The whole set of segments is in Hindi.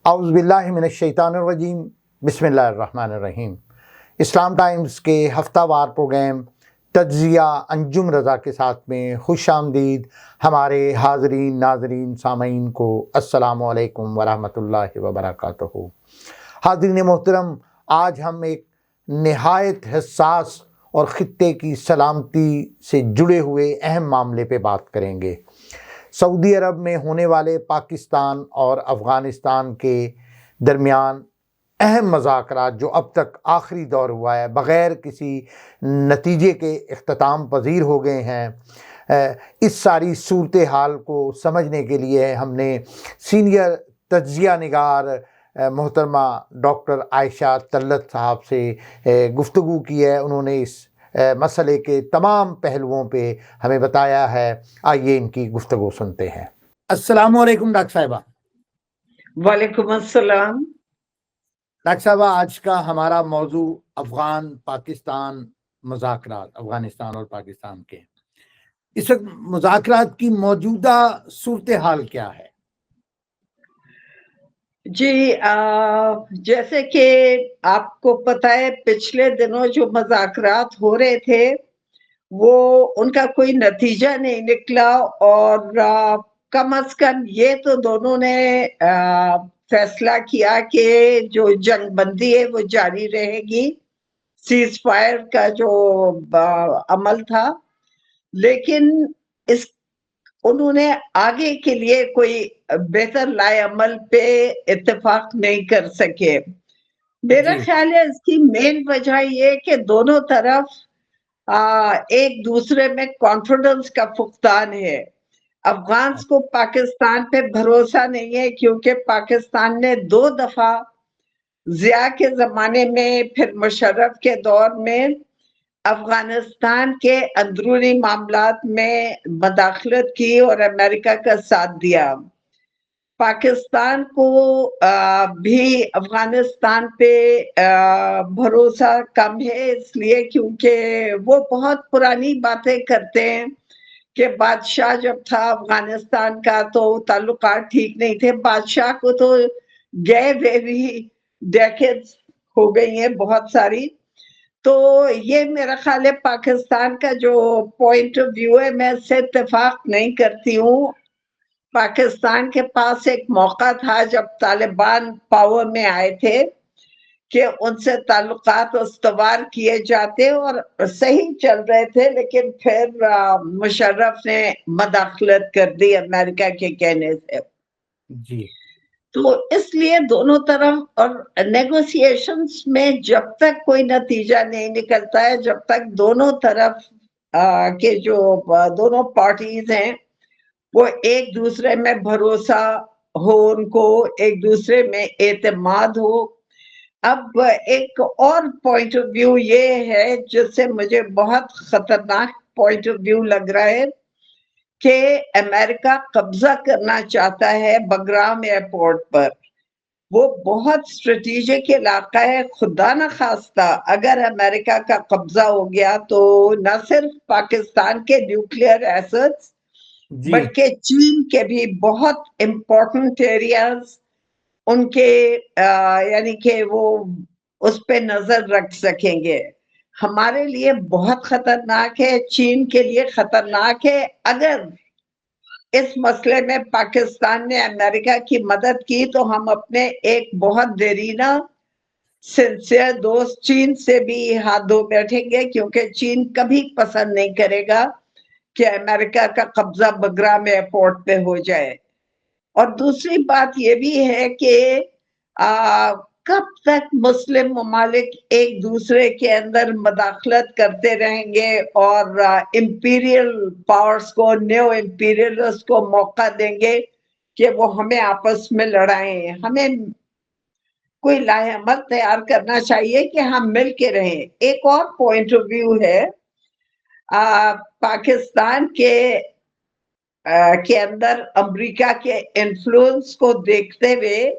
औज़ुबिल्लाहि मिनश्शैतानिर्रजीम बिस्मिल्लाहिर्रहमानिर्रहीम। इस्लाम टाइम्स के हफ्तावार प्रोग्राम तज्ज़िया अंजुम रज़ा के साथ में खुशामदीद हमारे हाज़रीन नाज़रीन सामीन को अस्सलामु अलैकुम वरहमतुल्लाहि वबरकातुहू। हाज़रीन मोहतरम, आज हम एक नहायत हसास और ख़ित्ते की सलामती से जुड़े हुए अहम मामले पे बात करेंगे। सऊदी अरब में होने वाले पाकिस्तान और अफ़गानिस्तान के दरमियान अहम मज़ाकरात जो अब तक आखिरी दौर हुआ है, बग़ैर किसी नतीजे के इख्तिताम पज़ीर हो गए हैं। इस सारी सूरत हाल को समझने के लिए हमने सीनियर तज्ज़िया निगार मोहतरमा डॉक्टर आयशा तल्लत साहब से गुफ्तगू की है। उन्होंने इस मसले के तमाम पहलुओं पे हमें बताया है। आइए इनकी गुफ्तगू सुनते हैं। अस्सलामु अलैकुम डॉक्टर साहिबा। वालेकुम अस्सलाम। डॉक्टर साहबा, आज का हमारा मौजू अफ़गान पाकिस्तान मुज़ाकरात, अफ़गानिस्तान और पाकिस्तान के इस वक्त मुज़ाकरात की मौजूदा सूरत हाल क्या है? जी, जैसे कि आपको पता है, पिछले दिनों जो मुज़ाकरात हो रहे थे वो उनका कोई नतीजा नहीं निकला और कम अज़ कम ये तो दोनों ने फैसला किया कि जो जंगबंदी है वो जारी रहेगी, सीज़ फायर का जो अमल था, लेकिन इस उन्होंने आगे के लिए कोई बेहतर लाए अमल पे इत्तेफाक नहीं कर सके। मेरा ख्याल है इसकी मेन वजह ये कि दोनों तरफ एक दूसरे में कॉन्फिडेंस का फुकदान है। अफ़गान्स को पाकिस्तान पे भरोसा नहीं है क्योंकि पाकिस्तान ने 2 दफ़ा ज़िया के ज़माने में, फिर मुशर्रफ के दौर में अफ़गानिस्तान के अंदरूनी मामलात में मदाखलत की और अमेरिका का साथ दिया। पाकिस्तान को भी अफ़गानिस्तान पे भरोसा कम है, इसलिए क्योंकि वो बहुत पुरानी बातें करते हैं कि बादशाह जब था अफ़गानिस्तान का तो ताल्लुकात ठीक नहीं थे। बादशाह को तो गए हुए भी डेकेड्स हो गई हैं बहुत सारी। तो ये मेरा ख्याल है पाकिस्तान का जो पॉइंट ऑफ व्यू है, मैं इससे इत्तेफाक नहीं करती हूँ। पाकिस्तान के पास एक मौका था जब तालिबान पावर में आए थे कि उनसे ताल्लुकात उस्तवार किए जाते और सही चल रहे थे, लेकिन फिर मुशर्रफ ने मदाखलत कर दी अमेरिका के कहने से। जी। तो इसलिए दोनों तरफ और नेगोशिएशंस में जब तक कोई नतीजा नहीं निकलता है, जब तक दोनों तरफ के जो दोनों पार्टीज हैं वो एक दूसरे में भरोसा हो, उनको एक दूसरे में एतमाद हो। अब एक और पॉइंट ऑफ व्यू ये है जिससे मुझे बहुत खतरनाक पॉइंट ऑफ व्यू लग रहा है कि अमेरिका कब्जा करना चाहता है बगराम एयरपोर्ट पर। वो बहुत स्ट्रेटेजिक इलाका है। खुदा न खास्ता अगर अमेरिका का कब्जा हो गया तो न सिर्फ पाकिस्तान के न्यूक्लियर एसेट्स बल्कि चीन के भी बहुत इम्पोर्टेंट एरियाज उनके यानी कि वो उस पे नजर रख सकेंगे। हमारे लिए बहुत खतरनाक है, चीन के लिए खतरनाक है। अगर इस मसले में पाकिस्तान ने अमेरिका की मदद की तो हम अपने एक बहुत देरीना सिंसियर दोस्त चीन से भी हाथ धो बैठेंगे, क्योंकि चीन कभी पसंद नहीं करेगा कि अमेरिका का कब्जा बगराम एयरपोर्ट पे हो जाए। और दूसरी बात ये भी है कि कब तक मुस्लिम ममालिक एक दूसरे के अंदर मदाखलत करते रहेंगे और इंपीरियल पावर्स को, न्यू इंपीरियलिस्ट को मौका देंगे कि वो हमें आपस में लड़ाएं। हमें कोई लाहेअमल तैयार करना चाहिए कि हम मिल के रहें। एक और पॉइंट ऑफ व्यू है, पाकिस्तान के अंदर अमेरिका के इन्फ्लुएंस को देखते हुए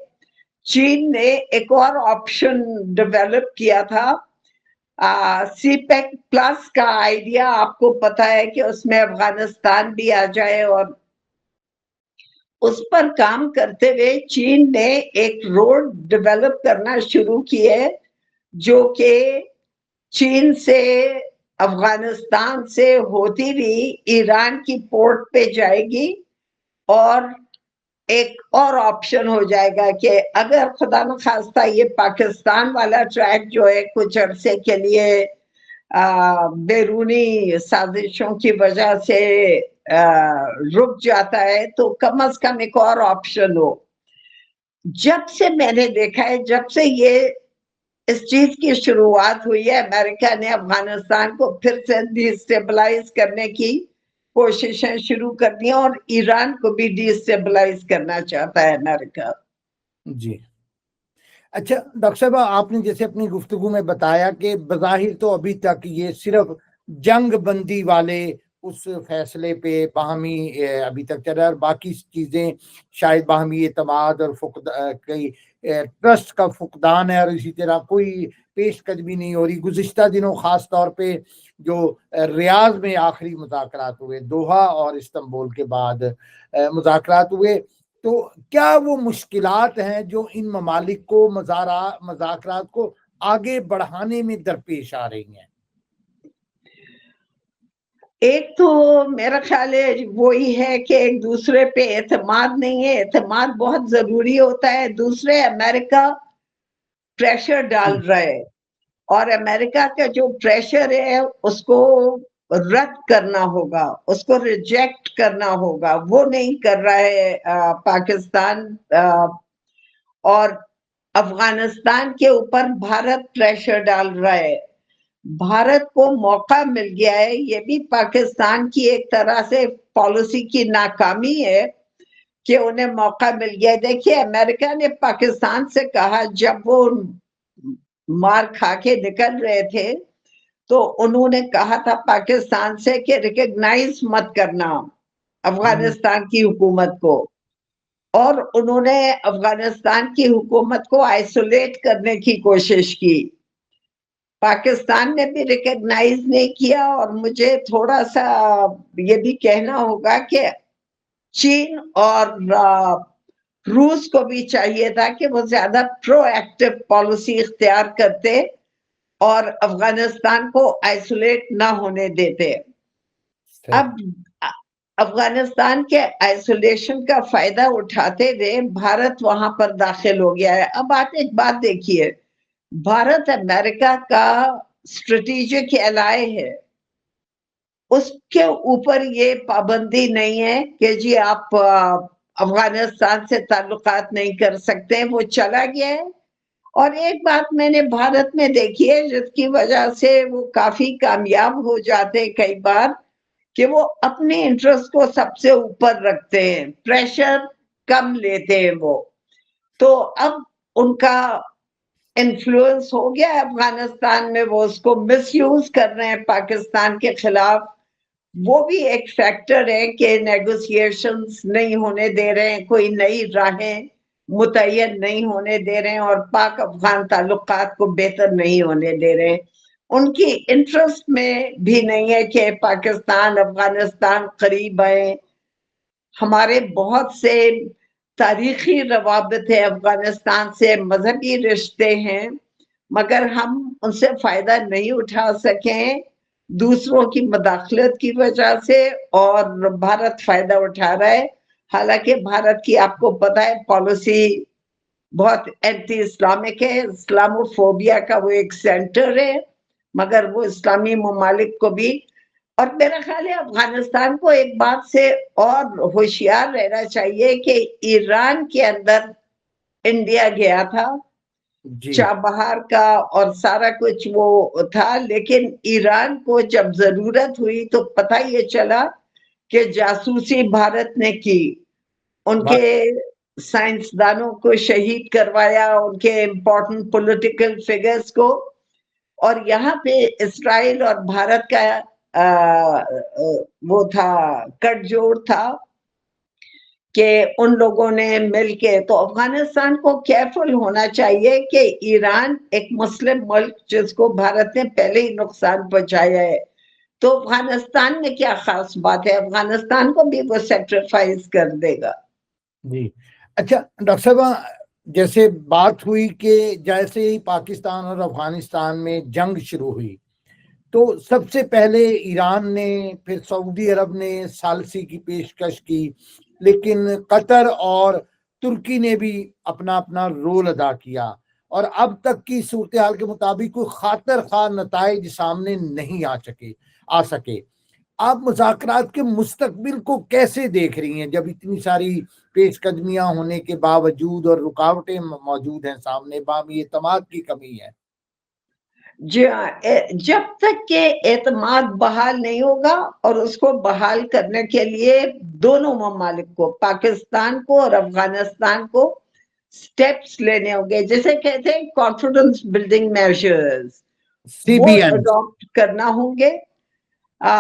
चीन ने एक और ऑप्शन डेवलप किया था। सीपेक प्लस का आइडिया आपको पता है कि उसमें अफगानिस्तान भी आ जाए और उस पर काम करते हुए चीन ने एक रोड डेवलप करना शुरू की है, जो कि चीन से, अफगानिस्तान से होती हुई ईरान की पोर्ट पे जाएगी। और एक और ऑप्शन हो जाएगा कि अगर खुदा न खास्ता ये पाकिस्तान वाला ट्रैक जो है कुछ अरसे के लिए बैरूनी साजिशों की वजह से रुक जाता है, तो कम से कम एक और ऑप्शन हो। जब से मैंने देखा है, जब से ये इस चीज की शुरुआत हुई है, अमेरिका ने अफगानिस्तान को फिर से डिस्टेबलाइज करने की कोशिशें शुरू कर दी और ईरान को भी डिस्टेबलाइज करना चाहता है अमेरिका। जी। अच्छा डॉक्टर साहब, आपने जैसे अपनी गुफ्तगू में बताया कि बज़ाहिर तो अभी तक ये सिर्फ जंग बंदी वाले उस फैसले पे बाहमी अभी तक चल रहा है, और बाकी चीजें शायद बाहमी एतमाद और कई ट्रस्ट का फुकदान है, और इसी तरह कोई पेशकदमी नहीं हो रही। गुज़िश्ता दिनों खास तौर पे जो रियाज में आखिरी मुज़ाकरात हुए, दोहा और इस्तांबुल के बाद मुज़ाकरात हुए, तो क्या वो मुश्किलात हैं जो इन ममालिक को मज़ाकरात को आगे बढ़ाने में दरपेश आ रही हैं? एक तो मेरा ख्याल है वही है कि एक दूसरे पे एतमाद नहीं है। एतमाद बहुत जरूरी होता है। दूसरे, अमेरिका प्रेशर डाल रहा है और अमेरिका का जो प्रेशर है उसको रद्द करना होगा, उसको रिजेक्ट करना होगा। वो नहीं कर रहा है पाकिस्तान। और अफगानिस्तान के ऊपर भारत प्रेशर डाल रहा है। भारत को मौका मिल गया है। ये भी पाकिस्तान की एक तरह से पॉलिसी की नाकामी है कि उन्हें मौका मिल गया है। देखिए, अमेरिका ने पाकिस्तान से कहा, जब वो मार खा के निकल रहे थे, तो उन्होंने कहा था पाकिस्तान से कि रिकॉग्नाइज मत करना अफगानिस्तान की हुकूमत को। और उन्होंने अफगानिस्तान की हुकूमत को आइसोलेट करने की कोशिश की। पाकिस्तान ने भी रिकॉग्नाइज नहीं किया। और मुझे थोड़ा सा ये भी कहना होगा कि चीन और रूस को भी चाहिए था कि वो ज्यादा प्रोएक्टिव पॉलिसी इख्तियार करते और अफगानिस्तान को आइसोलेट ना होने देते। अब अफगानिस्तान के आइसोलेशन का फायदा उठाते हुए भारत वहां पर दाखिल हो गया है। अब आप एक बात देखिए, भारत अमेरिका का स्ट्रेटेजिक एलाय है। उसके ऊपर ये पाबंदी नहीं है कि जी आप अफगानिस्तान से ताल्लुकात नहीं कर सकते। वो चला गया है। और एक बात मैंने भारत में देखी है, जिसकी वजह से वो काफी कामयाब हो जाते हैं कई बार, कि वो अपने इंटरेस्ट को सबसे ऊपर रखते हैं, प्रेशर कम लेते हैं वो। तो अब उनका इन्फ्लुएंस हो गया है अफगानिस्तान में। वो उसको मिसयूज कर रहे हैं पाकिस्तान के खिलाफ। वो भी एक फैक्टर है कि नेगोशिएशंस नहीं होने दे रहे हैं, कोई नई राहें मुतय्यन नहीं होने दे रहे हैं और पाक अफगान ताल्लुकात को बेहतर नहीं होने दे रहे हैं। उनकी इंटरेस्ट में भी नहीं है कि पाकिस्तान अफगानिस्तान करीब आए। हमारे बहुत से तारीखी रवाबित है अफगानिस्तान से, मजहबी रिश्ते हैं, मगर हम उनसे फायदा नहीं उठा सके दूसरों की मदाखलत की वजह से। और भारत फायदा उठा रहा है। हालांकि भारत की आपको पता है पॉलिसी बहुत एंटी इस्लामिक है। इस्लामोफोबिया का वो एक सेंटर है, मगर वो इस्लामी ममालिक को भी। और मेरा ख्याल है अफगानिस्तान को एक बात से और होशियार रहना चाहिए कि ईरान के अंदर इंडिया गया था, चाबहार का और सारा कुछ वो था, लेकिन ईरान को जब जरूरत हुई तो पता ये चला कि जासूसी भारत ने की। उनके साइंसदानों को शहीद करवाया, उनके इम्पोर्टेंट पॉलिटिकल फिगर्स को। और यहाँ पे इसराइल और भारत का वो था, गठजोड़ था कि उन लोगों ने मिलके। तो अफगानिस्तान को केयरफुल होना चाहिए कि ईरान एक मुस्लिम मुल्क जिसको भारत ने पहले ही नुकसान पहुंचाया है, तो अफगानिस्तान में क्या खास बात है, अफगानिस्तान को भी वो सेक्रीफाइस कर देगा। जी। अच्छा डॉक्टर साहब, जैसे बात हुई कि जैसे ही पाकिस्तान और अफ़गानिस्तान में जंग शुरू हुई, तो सबसे पहले ईरान ने, फिर सऊदी अरब ने सालिसी की पेशकश की, लेकिन कतर और तुर्की ने भी अपना-अपना रोल अदा किया और अब तक की सूरत-ए-हाल के मुताबिक कोई खातिर ख़्वाह नताइज सामने नहीं आ सके। आप मुज़ाकरात के मुस्तक़बिल को कैसे देख रही हैं, जब इतनी सारी पेशकदमियाँ होने के बावजूद और रुकावटें मौजूद हैं सामने, बाहमी एतमाद की कमी है? जी हाँ, जब तक के एतमाद बहाल नहीं होगा और उसको बहाल करने के लिए दोनों ममालिक को, पाकिस्तान को और अफ़गानिस्तान को स्टेप्स लेने होंगे। जिसे कहते हैं कॉन्फिडेंस बिल्डिंग मेजर्स, वो सीबीएम। अडॉप्ट करना होंगे। अ,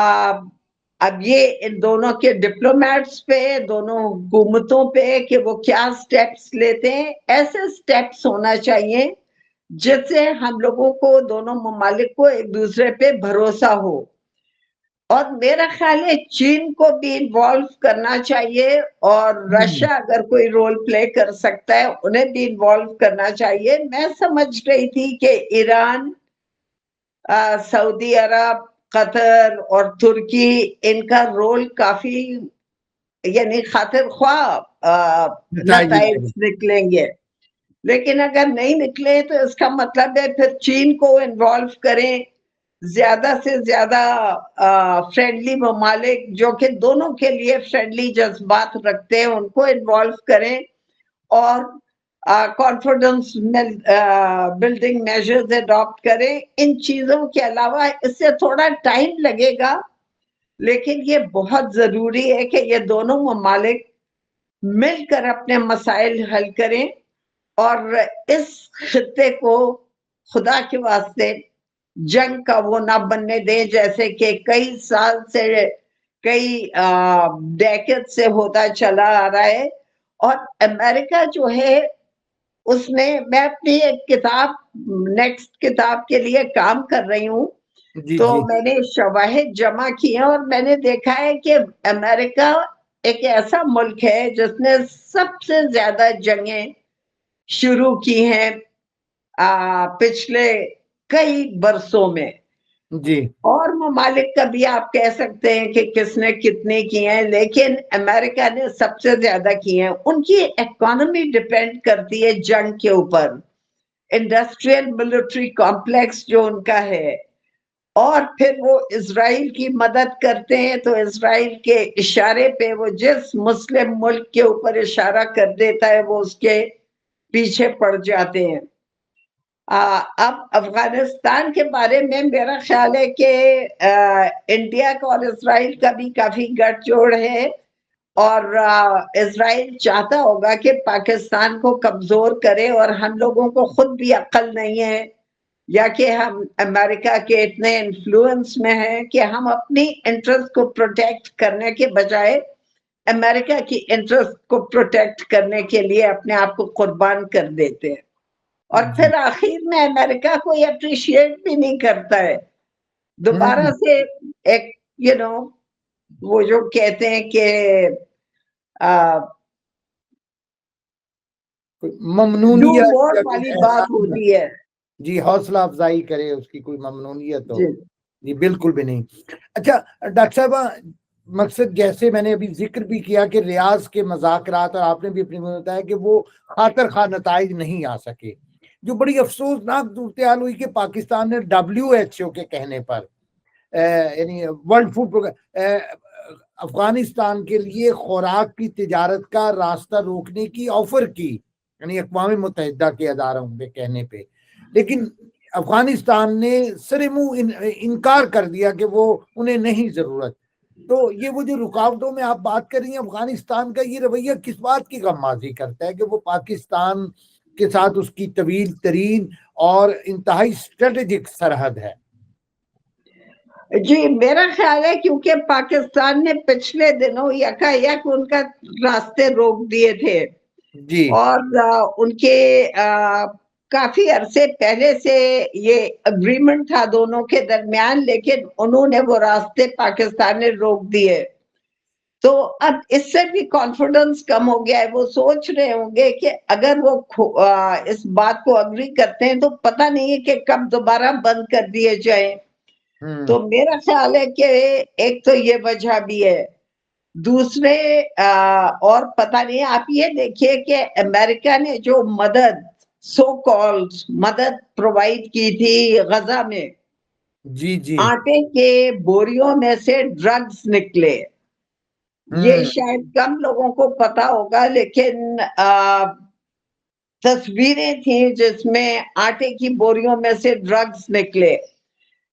अब ये इन दोनों के डिप्लोमैट्स पे, दोनों हुकूमतों पे कि वो क्या स्टेप्स लेते हैं। ऐसे स्टेप्स होना चाहिए जिससे हम लोगों को, दोनों ममालिक को एक-दूसरे पे भरोसा हो। और मेरा ख़्याल है चीन को भी इन्वॉल्व करना चाहिए और हुँ। रशिया अगर कोई रोल प्ले कर सकता है, उन्हें भी इन्वॉल्व करना चाहिए। मैं समझ रही थी कि ईरान, सऊदी अरब, कतर और तुर्की, इनका रोल काफ़ी, यानी खातिर-ख्वाह नताइज नताइज निकलेंगे। लेकिन अगर नहीं निकले तो इसका मतलब है फिर चीन को इन्वॉल्व करें, ज़्यादा से ज़्यादा फ्रेंडली ममालिक जो कि दोनों के लिए फ्रेंडली जज़्बात रखते हैं, उनको इन्वॉल्व करें और कॉन्फिडेंस बिल्डिंग मेजर्स एडॉप्ट करें। इन चीज़ों के अलावा इससे थोड़ा टाइम लगेगा, लेकिन ये बहुत ज़रूरी है कि ये दोनों ममालिक मिलकर अपने मसाइल हल करें और इस खित्ते को खुदा के वास्ते जंग का वो ना बनने दें, जैसे कि कई साल से, कई डेकेड से होता चला आ रहा है। और अमेरिका जो है, उसने, मैं अपनी एक किताब, नेक्स्ट किताब के लिए काम कर रही हूँ, जी, तो जी। मैंने शवाहिद जमा किए हैं और मैंने देखा है कि अमेरिका एक ऐसा मुल्क है जिसने सबसे ज़्यादा जंगें शुरू की हैं पिछले कई बरसों में। जी। और ममालिक का भी आप कह सकते हैं कि किसने कितने किए हैं, लेकिन अमेरिका ने सबसे ज़्यादा किए हैं। उनकी इकोनॉमी डिपेंड करती है जंग के ऊपर, इंडस्ट्रियल मिलिट्री कॉम्प्लेक्स जो उनका है। और फिर वो इज़राइल की मदद करते हैं, तो इज़राइल के इशारे पे वो जिस मुस्लिम मुल्क के ऊपर इशारा कर देता है, वो उसके पीछे पड़ जाते हैं। अब अफ़गानिस्तान के बारे में मेरा ख़्याल है कि इंडिया का और इज़राइल का भी काफ़ी गठजोड़ है और इज़राइल चाहता होगा कि पाकिस्तान को कमज़ोर करे और हम लोगों को खुद भी अक्ल नहीं है या कि हम अमेरिका के इतने इन्फ्लुएंस में हैं कि हम अपनी इंटरेस्ट को प्रोटेक्ट करने के बजाय अमेरिका की इंटरेस्ट को प्रोटेक्ट करने के लिए अपने आप को कुर्बान कर देते हैं। और जी। फिर आखिर में अमेरिका कोई अप्रिशिएट भी नहीं करता है। दोबारा हुँ। से एक, यू नो, वो जो कहते हैं कि अ, कोई डू ममनूनियत मोर या कुछ वाली ऐसा। बात होती है। जी, हौसला अफ़ज़ाई करे उसकी कोई ममनूनियत हो। जी, जी, बिल्कुल भी नहीं। अच्छा डॉक्टर साहिबा, मकसद जैसे मैंने अभी ज़िक्र भी किया कि रियाज़ के मज़ाकरात, और आपने भी अपने में बताया कि वो खातिर-ख़्वाह नताइज नहीं आ सके। जो बड़ी अफ़सोसनाक सूरत-ए-हाल हुई कि पाकिस्तान ने डब्ल्यूएचओ के कहने पर, यानी वर्ल्ड फूड अफ़गानिस्तान के लिए खुराक की तिजारत का रास्ता रोकने की ऑफ़र की, यानी अक़वाम मुत्तहिदा के अदारों के कहने पे। लेकिन अफ़गानिस्तान ने सरे-मुँह इनकार कर दिया कि वो उन्हें नहीं ज़रूरत। तो ये वो जो रुकावटों में आप बात कर रही हैं, अफ़गानिस्तान का ये रवैया किस बात की गम-माज़ी करता है कि वो पाकिस्तान के साथ उसकी तवील तरीन और इंतहाई स्ट्रैटेजिक सरहद है? जी, मेरा ख़्याल है क्योंकि पाकिस्तान ने पिछले दिनों यकायक उनका रास्ते रोक दिए थे जी। और उनके काफ़ी अरसे पहले से ये एग्रीमेंट था दोनों के दरमियान, लेकिन उन्होंने वो रास्ते, पाकिस्तान ने रोक दिए। तो अब इससे भी कॉन्फिडेंस कम हो गया है। वो सोच रहे होंगे कि अगर वो इस बात को अग्री करते हैं तो पता नहीं है कि कब दोबारा बंद कर दिए जाए। तो मेरा ख्याल है कि एक तो ये वजह भी है। दूसरे और पता नहीं, आप ये देखिए कि अमेरिका ने जो मदद, सो कॉल्ड मदद प्रोवाइड की थी गजा में, जी जी। आटे के बोरियों में से ड्रग्स निकले। ये शायद कम लोगों को पता होगा, लेकिन तस्वीरें थी जिसमें आटे की बोरियों में से ड्रग्स निकले।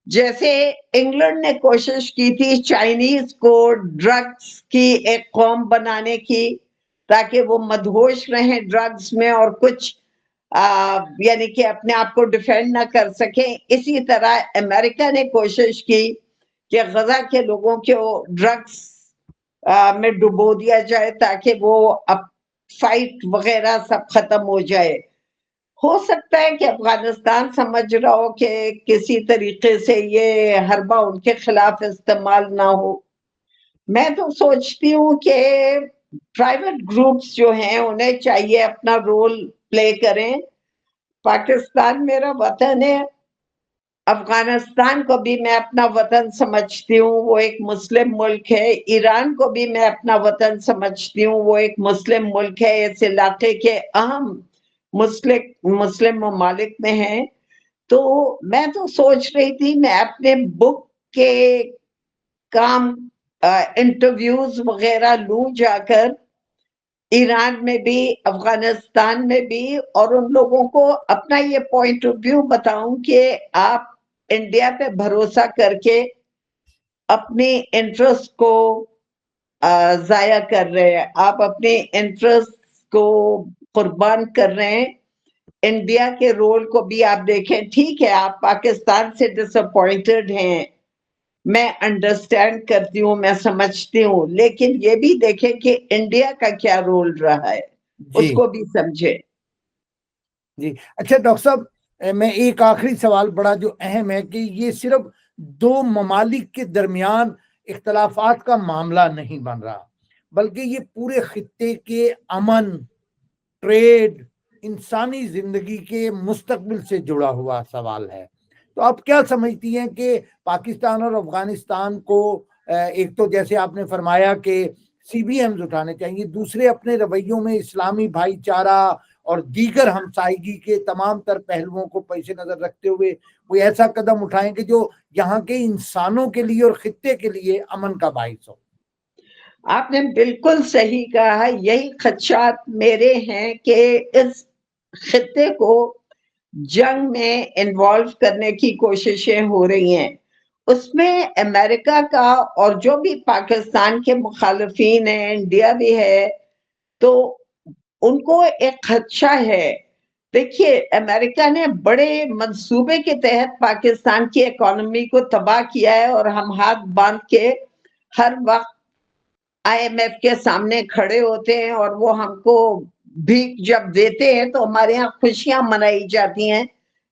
जैसे इंग्लैंड ने कोशिश की थी चाइनीज को ड्रग्स की एक कौम बनाने की, ताकि वो मदहोश रहें ड्रग्स में और कुछ यानी कि अपने आप को डिफेंड ना कर सकें। इसी तरह अमेरिका ने कोशिश की कि गजा के लोगों को ड्रग्स में डुबो दिया जाए ताकि वो अब फाइट वगैरह सब खत्म हो जाए। हो सकता है कि अफगानिस्तान समझ रहा हो कि किसी तरीके से ये हरबा उनके खिलाफ इस्तेमाल ना हो। मैं तो सोचती हूँ कि प्राइवेट ग्रुप्स जो हैं उन्हें चाहिए अपना रोल प्ले करें। पाकिस्तान मेरा वतन है, अफगानिस्तान को भी मैं अपना वतन समझती हूँ, वो एक मुस्लिम मुल्क है। ईरान को भी मैं अपना वतन समझती हूँ, वो एक मुस्लिम मुल्क है। इस इलाके के अहम मुस्लिम ममालिक में है। तो मैं तो सोच रही थी मैं अपने बुक के काम इंटरव्यूज वगैरह लूं जाकर, ईरान में भी अफगानिस्तान में भी, और उन लोगों को अपना ये पॉइंट ऑफ व्यू बताऊं कि आप इंडिया पे भरोसा करके अपने इंटरेस्ट को जाया कर रहे हैं, आप अपने इंटरेस्ट को कुर्बान कर रहे हैं। इंडिया के रोल को भी आप देखें। ठीक है, आप पाकिस्तान से डिसअपॉइंटेड हैं, मैं अंडरस्टैंड करती हूँ, मैं समझती हूँ, लेकिन ये भी देखें कि इंडिया का क्या रोल रहा है, जी उसको भी समझे। जी। अच्छा डॉक्टर साहब, मैं एक आखिरी सवाल बड़ा जो अहम है कि ये सिर्फ दो ममालिक के दरमियान इख्तलाफात का मामला नहीं बन रहा, बल्कि ये पूरे खित्ते के अमन, ट्रेड, इंसानी जिंदगी के मुस्तकबिल से जुड़ा हुआ सवाल है। तो आप क्या समझती हैं कि पाकिस्तान और अफगानिस्तान को एक तो जैसे आपने फरमाया कि CBMs उठाने चाहिए, दूसरे अपने रवैयों में इस्लामी भाईचारा और दीगर हमसायगी के तमाम तर पहलुओं को पेश नजर रखते हुए कोई ऐसा कदम उठाएं कि जो यहाँ के इंसानों के लिए और खित्ते के लिए अमन का बाइस हो। आपने बिल्कुल सही कहा है। यही खदशात मेरे हैं कि इस खित्ते को जंग में इन्वॉल्व करने की कोशिशें हो रही हैं। उसमें अमेरिका का और जो भी पाकिस्तान के मुखालिफिन हैं, इंडिया भी है, तो उनको एक खदशा है। देखिए, अमेरिका ने बड़े मंसूबे के तहत पाकिस्तान की इकोनॉमी को तबाह किया है और हम हाथ बांध के हर वक्त IMF के सामने खड़े होते हैं और वो हमको भीख जब देते हैं तो हमारे यहाँ खुशियां मनाई जाती हैं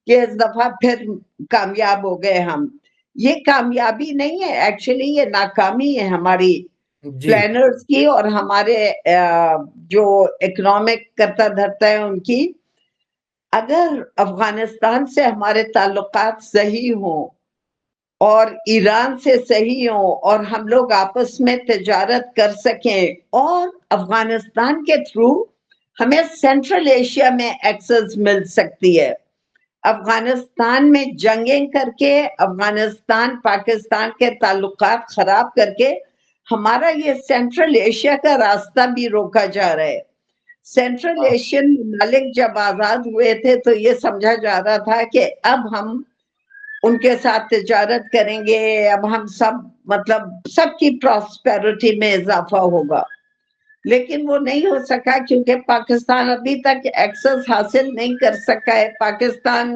कि इस दफा फिर कामयाब हो गए हम। ये कामयाबी नहीं है, एक्चुअली ये नाकामी है हमारी जी प्लानर्स की और हमारे जो इकोनॉमिक करता धरता है उनकी। अगर अफगानिस्तान से हमारे ताल्लुकात सही हों और ईरान से सही हो और हम लोग आपस में तिजारत कर सकें और अफगानिस्तान के थ्रू हमें सेंट्रल एशिया में एक्सेस मिल सकती है। अफगानिस्तान में जंगें करके, अफगानिस्तान पाकिस्तान के ताल्लुकात खराब करके हमारा ये सेंट्रल एशिया का रास्ता भी रोका जा रहा है। सेंट्रल एशियन ममालिक जब आजाद हुए थे तो ये समझा जा रहा था कि अब हम उनके साथ तिजारत करेंगे, अब हम सब मतलब सबकी प्रॉस्पेरिटी में इजाफा होगा। लेकिन वो नहीं हो सका क्योंकि पाकिस्तान अभी तक एक्सेस हासिल नहीं कर सका है। पाकिस्तान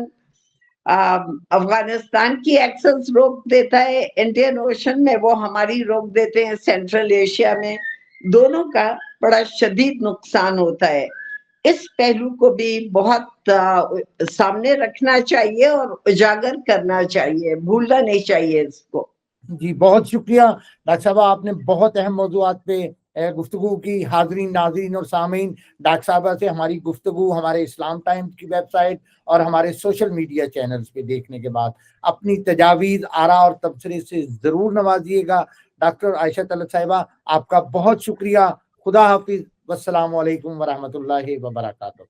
अफगानिस्तान की एक्सेस रोक देता है इंडियन ओशन में, वो हमारी रोक देते हैं सेंट्रल एशिया में। दोनों का बड़ा शदीद नुकसान होता है। इस पहलू को भी बहुत सामने रखना चाहिए और उजागर करना चाहिए, भूलना नहीं चाहिए इसको। जी, बहुत शुक्रिया डॉक्टर साहबा, आपने बहुत अहम मौज़ूआत पे गुफ्तगू की। हाज़रीन, नाज़रीन और सामीन, डॉक्टर साहबा से हमारी गुफ्तगू हमारे इस्लाम टाइम्स की वेबसाइट और हमारे सोशल मीडिया चैनल्स पे देखने के बाद अपनी तजावीज़, आरा और तबसरे से ज़रूर नवाज़िएगा। डॉक्टर आयशा तलत साहिबा, आपका बहुत शुक्रिया। खुदा हाफ़िज़। वस्सलामु अलैकुम व रहमतुल्लाहि व बरकातहू।